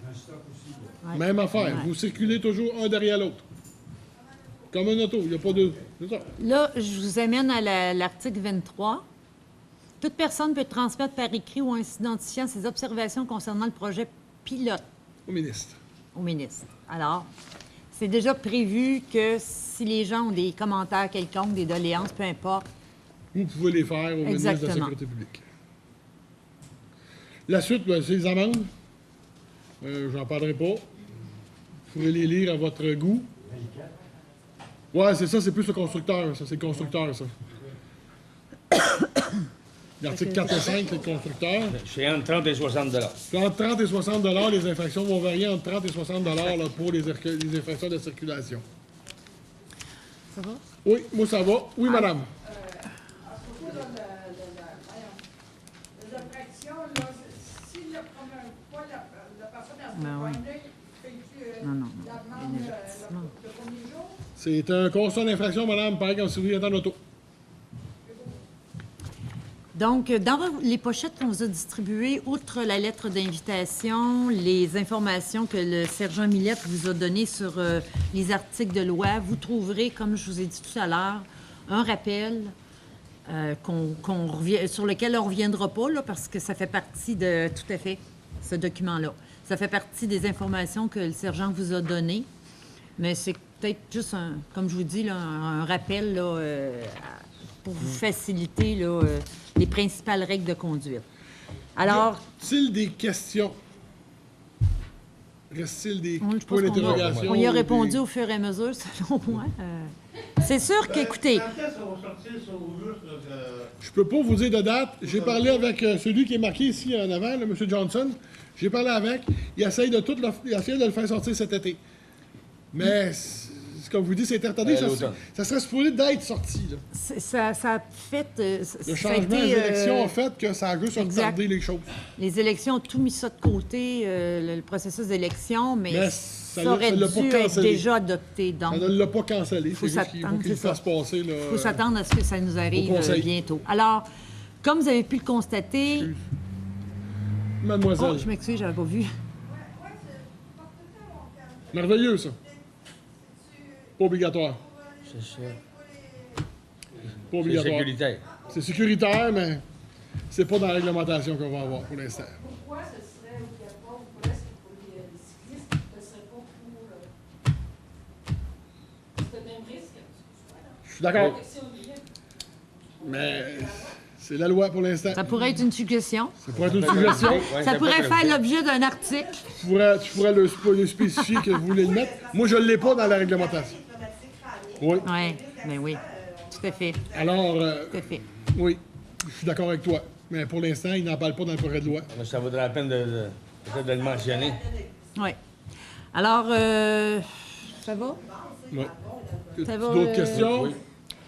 un stop aussi. Ouais. Même affaire. Ouais. Vous circulez toujours un derrière l'autre. Comme un auto, il n'y a pas de... C'est ça. Là, je vous amène à l'article 23. Toute personne peut transmettre par écrit ou en s'identifiant ses observations concernant le projet pilote Au ministre. au ministre. Alors, c'est déjà prévu que si les gens ont des commentaires quelconques, des doléances, peu importe, Vous pouvez les faire au ministre de la Exactement. Sécurité publique. La suite, ben, c'est les amendes. J'en parlerai pas. Vous pourrez les lire à votre goût. 24. Ouais, c'est ça, c'est plus le constructeur, ça. C'est le constructeur, ça. L'article 4 et 5, les constructeurs. C'est entre 30 et 60 Entre 30 et 60 les infractions vont varier entre 30 et 60 là, pour les infractions de circulation. Ça va? Oui, moi ça va. Oui, madame. À propos de les infractions, là, si la première fois la personne a Ben oui. fait Non, la demande le premier jour, C'est un constat d'infraction, madame, pareil comme si vous étiez en auto. Donc, dans les pochettes qu'on vous a distribuées, outre la lettre d'invitation, les informations que le sergent Millette vous a données sur les articles de loi, vous trouverez, comme je vous ai dit tout à l'heure, un rappel sur lequel on ne reviendra pas, là, parce que ça fait partie de, tout à fait, ce document-là. Ça fait partie des informations que le sergent vous a données, mais c'est peut-être juste, comme je vous dis, là, un rappel là, pour vous faciliter là, les principales règles de conduite. Alors... Y a-t-il des questions? Reste-t-il des points d'interrogation? On y a répondu au fur et à mesure, selon moi. C'est sûr qu'écoutez... Je peux pas vous dire de date. J'ai parlé avec celui qui est marqué ici en avant, là, M. Johnson. J'ai parlé avec. Il essaye de le faire sortir cet été. Mais... Comme vous dites, c'est retardé. Ça serait supposé d'être sorti. Là. Ça a fait... le changement des élections a fait que ça a juste retardé les choses. Les élections ont tout mis ça de côté, le processus d'élection, mais ça aurait dû être déjà adopté. Donc, ça ne l'a pas cancellé. C'est juste qu'il faut qu'il fasse passer. Il faut s'attendre à ce que ça nous arrive bientôt. Alors, comme vous avez pu le constater... Mademoiselle. Oh, je m'excuse, j'avais pas vu. Merveilleux, ça. Pas obligatoire. C'est ça. Pas obligatoire. C'est sécuritaire. C'est sécuritaire, mais c'est pas dans la réglementation qu'on va avoir pour l'instant. pourquoi ce serait obligatoire ou presque pour les cyclistes, ce serait pas pour... C'est un risque. Je suis d'accord. Mais c'est la loi pour l'instant. Ça pourrait être une suggestion. Ça pourrait être une suggestion. Ça pourrait faire l'objet d'un article. Tu pourrais le spécifier que vous voulez le mettre. Moi, je ne l'ai pas dans la réglementation. Oui. Oui, mais oui. Tout à fait. Alors, tout à fait. Oui, je suis d'accord avec toi. Mais pour l'instant, il n'en parle pas dans le projet de loi. Mais ça vaudrait la peine peut-être de le mentionner. Oui. Alors, ça va? Oui. Ça va? D'autres questions? Oui.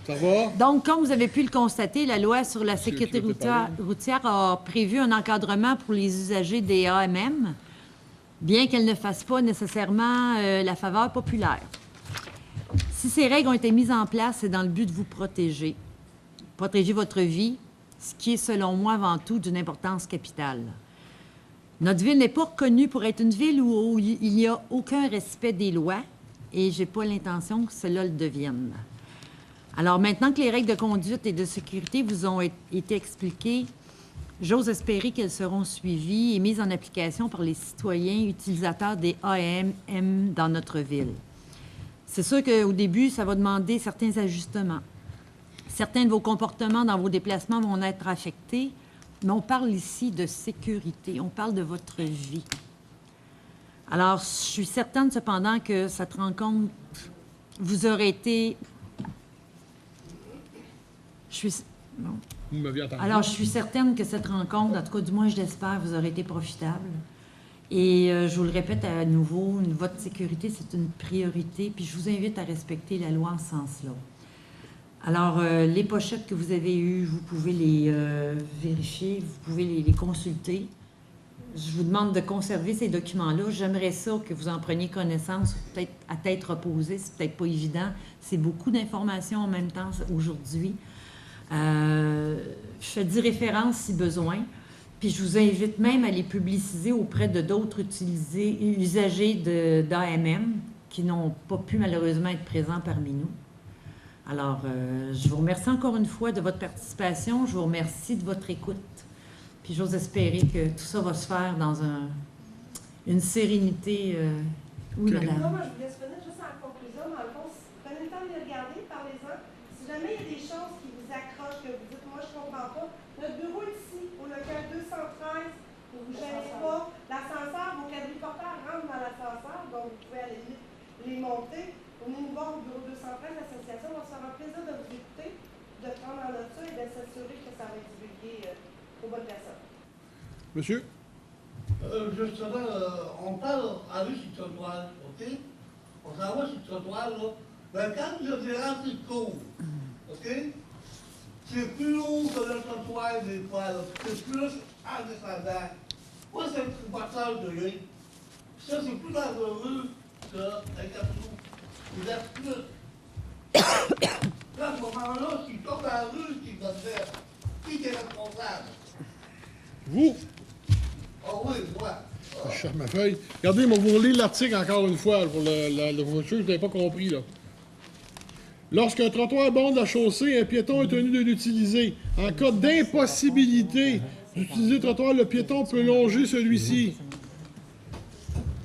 Ça va? Donc, comme vous avez pu le constater, la loi sur la sécurité routière a prévu un encadrement pour les usagers des AMM, bien qu'elle ne fasse pas nécessairement la faveur populaire. Si ces règles ont été mises en place, c'est dans le but de vous protéger votre vie, ce qui est, selon moi, avant tout, d'une importance capitale. Notre ville n'est pas reconnue pour être une ville où il n'y a aucun respect des lois, et je n'ai pas l'intention que cela le devienne. Alors, maintenant que les règles de conduite et de sécurité vous ont été expliquées, j'ose espérer qu'elles seront suivies et mises en application par les citoyens utilisateurs des AMM dans notre ville. C'est sûr qu'au début, ça va demander certains ajustements. Certains de vos comportements dans vos déplacements vont être affectés, mais on parle ici de sécurité, on parle de votre vie. Alors, je suis certaine cependant que cette rencontre vous aurait été... Alors, je suis certaine que cette rencontre, en tout cas, du moins, je l'espère, vous aurait été profitable. Et je vous le répète à nouveau, votre sécurité, c'est une priorité, puis je vous invite à respecter la loi en ce sens-là. Alors, les pochettes que vous avez eues, vous pouvez les vérifier, vous pouvez les consulter. Je vous demande de conserver ces documents-là. J'aimerais ça que vous en preniez connaissance, peut-être à tête reposée, c'est peut-être pas évident. C'est beaucoup d'informations en même temps aujourd'hui. Je fais 10 références si besoin. Puis je vous invite même à les publiciser auprès de d'autres usagers d'AMM qui n'ont pas pu malheureusement être présents parmi nous. Alors, je vous remercie encore une fois de votre participation. Je vous remercie de votre écoute. Puis j'ose espérer que tout ça va se faire dans une sérénité. Oui, madame. Non, moi, je vous laisse finir juste en conclusion. Dans le fond, prenez le temps de les regarder, parlez-en. Si jamais il y a des choses qui vous accrochent, que vous dites, moi, je ne comprends pas, notre bureau est ici, au local 213, ne vous gênez pas. L'ascenseur, vos quadriporteurs rentrent dans l'ascenseur, donc vous pouvez aller les monter. Venez nous voir au bureau 213, l'association va se faire un plaisir de vous écouter. de prendre en note ça et de s'assurer que ça va être divulgué aux bonnes personnes. Monsieur? Justement, on parle avec sur le trottoir, OK? On s'en va sur le trottoir, là. Mais quand le virage se court, OK? C'est plus haut que le trottoir des fois, là. C'est plus en descendant. Moi, c'est le passage de lui. Ça, c'est plus dangereux qu'un capsule. Il reste plus. Là, à ce moment-là, s'il tombe dans la rue, qu'il va faire. Qui est responsable? Vous? Oh oui, moi. Je cherche ma feuille. Regardez, on va vous relire l'article encore une fois pour le voiture, vous n'avez pas compris, là. Lorsqu'un trottoir borde la chaussée, un piéton est tenu de l'utiliser. En cas d'impossibilité d'utiliser le trottoir, le piéton peut longer celui-ci.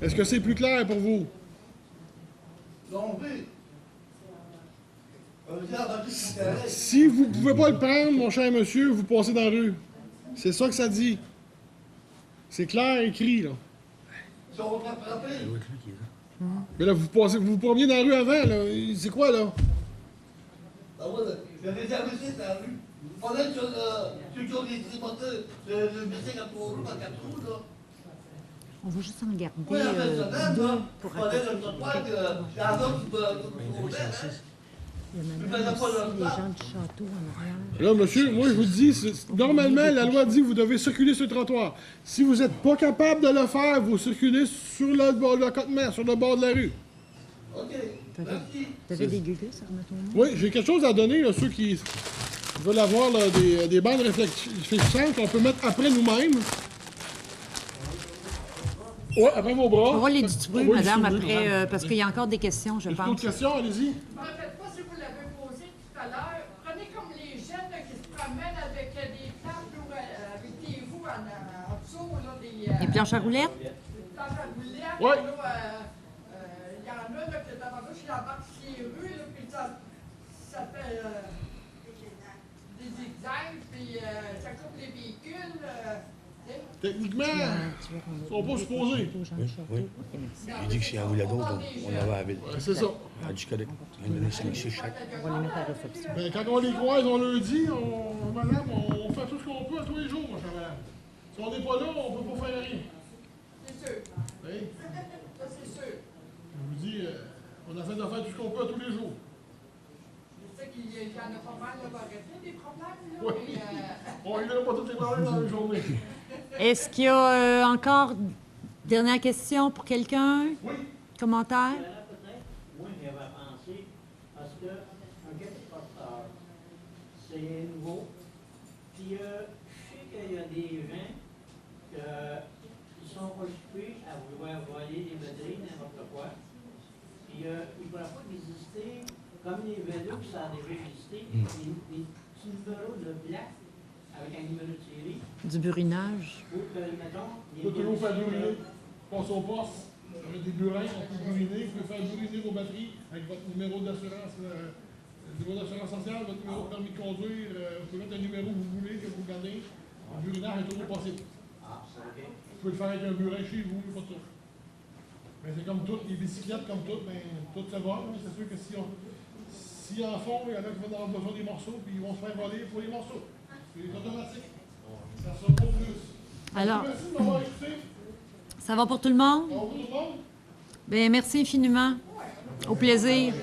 Est-ce que c'est plus clair pour vous? Longer. Si vous ne pouvez pas le prendre, mon cher monsieur, vous passez dans la rue. C'est ça que ça dit. C'est clair écrit, là. Si on va frapper. Mais là, vous vous promeniez dans la rue avant, là. C'est quoi, là? Ah ouais, le réserviste dans la rue. On est sur ceux qui ont des trimoteurs, le bicycle à 3 roues, à 4 roues, là. On va juste en garder Oui, en fait, ça deux donne, pour on est dans le trottoir, il y en a qui peuvent Il y a madame aussi, les gens du château en arrière. Là, monsieur, moi, je vous dis, normalement, la loi dit que vous devez circuler sur le trottoir. Si vous n'êtes pas capable de le faire, vous circulez sur le accotement, sur le bord de la rue. OK, merci. T'avais des gugus, remettons-nous. Oui, j'ai quelque chose à donner, là, ceux qui veulent avoir là, des bandes réfléchissantes qu'on peut mettre après nous-mêmes. Oui, après vos bras. On va les distribuer, Oui, madame, distribuer, après, madame. parce qu'il y a encore des questions, je Est-ce pense. d'autres questions? Allez-y. Ne faites pas si vous l'avez posé tout à l'heure. Prenez comme les jeunes là, qui se promènent avec des planches ou avec des roues en dessous, là, Les planches à roulettes? des planches à roulettes. Ouais. Là, il y en a là, qui davantage qui embarquent sur les rues, là, puis ça fait des zigzags, puis ça coupe les véhicules. Techniquement, ils ne sont pas supposés. Oui. Il dit que si on voulait d'autres, on avait à la ville. Ouais, c'est ça. Elle dit correct. On a donné 5 chaque. On va les mettre à la réception. Ben, quand on les croise, on leur dit, madame, on fait tout ce qu'on peut à tous les jours, ma chère madame. Si on n'est pas là, on ne peut pas faire rien. C'est sûr. Oui. Ça, c'est sûr. Je vous dis, on a fait de faire tout ce qu'on peut à tous les jours. Je sais qu'il y en a pas mal là, va arrêter des problèmes, là, Oui. mais, On ne réglera pas tous les problèmes dans une journée. Est-ce qu'il y a encore dernière question pour quelqu'un? Oui. Commentaire? Moi, j'avais pensé, parce que un porteur, c'est nouveau. Puis, je sais qu'il y a des gens qui sont occupés à vouloir voler des batteries, n'importe quoi. Puis, ils ne pourraient pas exister comme les vélos qui sont déjà existés, des petits numéros de plaque avec un numéro de série. Du burinage? Ou que, mettons, On peut toujours faire buriner. Passe au poste, avec des burins, on peut buriner. Vous pouvez faire buriner vos batteries avec votre numéro d'assurance, numéro d'assurance sociale, votre numéro de permis de conduire. Vous pouvez mettre un numéro que vous voulez, que vous gardez. Le burinage est toujours possible. Ah, c'est OK. Vous pouvez le faire avec un burin chez vous, pas de souche. Mais c'est comme toutes, les bicyclettes comme toutes, mais toutes se volent. C'est sûr que si en font, il y en a qui vont avoir besoin des morceaux, puis ils vont se faire voler pour les morceaux. C'est automatique. Ça sera pas plus. Alors, Merci de m'avoir écouté. ça va pour tout le monde? Au revoir tout le monde. Bien, merci infiniment. Au plaisir.